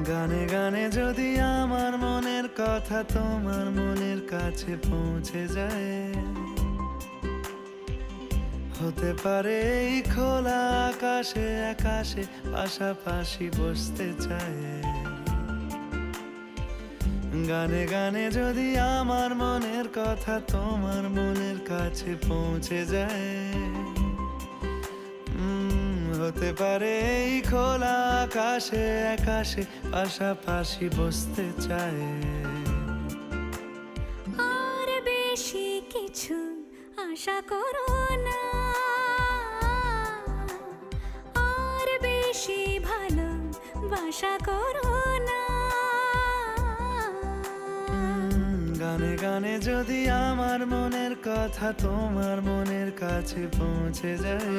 গানে গানে যদি আমার মনের কথা তোমার মনের কাছে পৌঁছে যায়, হতে পারে এই খোলা আকাশে আকাশে পাশাপাশি বসতে চায়। গানে গানে যদি আমার মনের কথা তোমার মনের কাছে পৌঁছে যায়, হতে পারে এই খোলা আকাশে আকাশে পাশাপাশি বসতে চায়। আর বেশি কিছু আশা করো না, আর বেশি ভালোবাসা করো না। গানে গানে যদি আমার মনের কথা তোমার মনের কাছে পৌঁছে যায়,